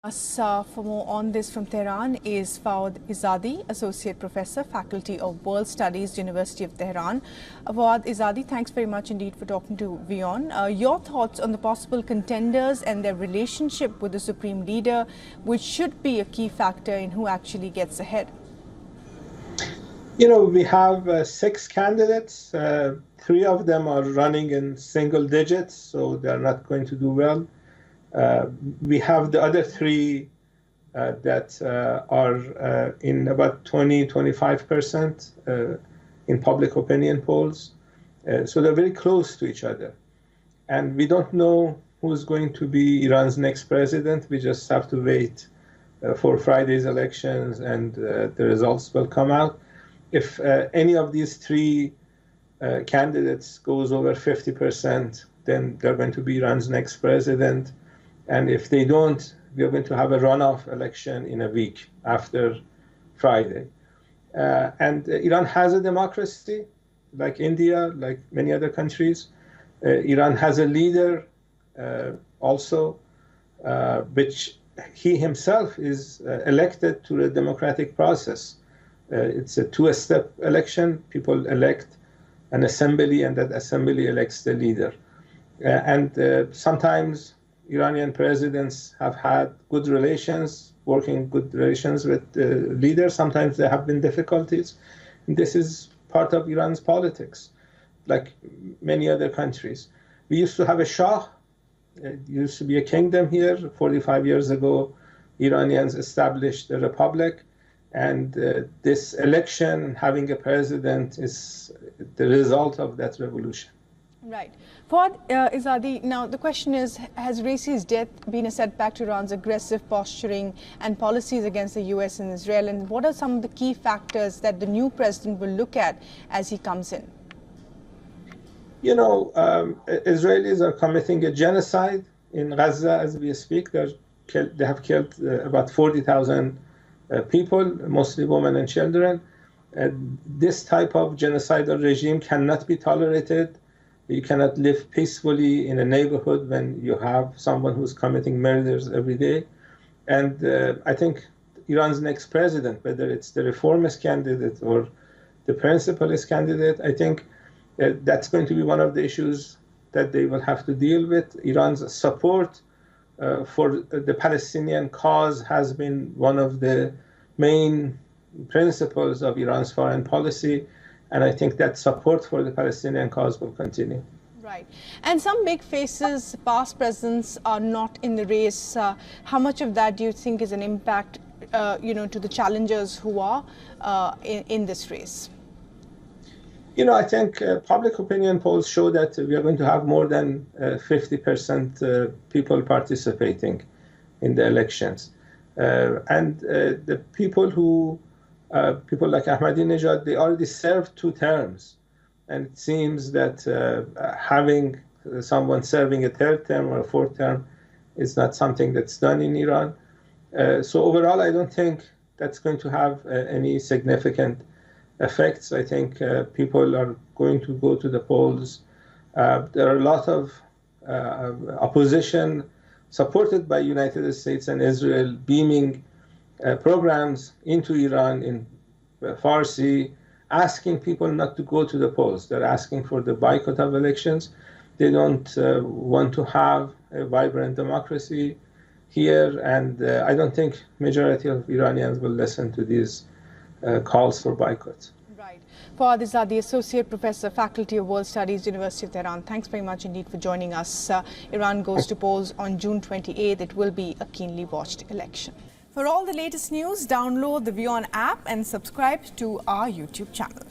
For more on this from Tehran is Fawad Izadi, Associate Professor, Faculty of World Studies, University of Tehran. Fawad Izadi, thanks very much indeed for talking to WION. Your thoughts on the possible contenders and their relationship with the Supreme Leader, which should be a key factor in who actually gets ahead? You know, we have 6 candidates. 3 of them are running in single digits, so they're not going to do well. We have the other 3 that are in about 20–25% in public opinion polls. So they're very close to each other. And we don't know who's going to be Iran's next president. We just have to wait for Friday's elections, and the results will come out. If any of these 3 candidates goes over 50%, then they're going to be Iran's next president. And if they don't, we are going to have a runoff election in a week after Friday. And Iran has a democracy, like India, like many other countries. Iran has a leader also, which he himself is elected through a democratic process. It's a 2-step election. People elect an assembly, and that assembly elects the leader. And sometimes Iranian presidents have had good relations, working good relations with leaders. Sometimes there have been difficulties. And this is part of Iran's politics, like many other countries. We used to have a Shah. It used to be a kingdom here. 45 years ago, Iranians established a republic. And this election, having a president, is the result of that revolution. Right. Fawad Izadi, now the question is, has Raisi's death been a setback to Iran's aggressive posturing and policies against the US and Israel? And what are some of the key factors that the new president will look at as he comes in? You know, Israelis are committing a genocide in Gaza as we speak. They have killed about 40,000 people, mostly women and children. This type of genocidal regime cannot be tolerated. You cannot live peacefully in a neighborhood when you have someone who's committing murders every day. And I think Iran's next president, whether it's the reformist candidate or the principalist candidate, I think that's going to be one of the issues that they will have to deal with. Iran's support for the Palestinian cause has been one of the main principles of Iran's foreign policy. And I think that support for the Palestinian cause will continue. Right. And some big faces, past presidents, are not in the race. How much of that do you think is an impact, to the challengers who are in this race? You know, I think public opinion polls show that we are going to have more than 50% people participating in the elections. And the people who people like Ahmadinejad, they already served 2 terms. And it seems that having someone serving a 3rd term or a 4th term is not something that's done in Iran. So overall, I don't think that's going to have any significant effects. I think people are going to go to the polls. There are a lot of opposition supported by United States and Israel beaming programs into Iran in Farsi, asking people not to go to the polls. They're asking for the boycott of elections. They don't want to have a vibrant democracy here, and I don't think majority of Iranians will listen to these calls for boycotts. Right. Fawad Izadi, Associate Professor, Faculty of World Studies, University of Tehran. Thanks very much indeed for joining us. Iran goes to polls on June 28th. It will be a keenly watched election. For all the latest news, download the WION app and subscribe to our YouTube channel.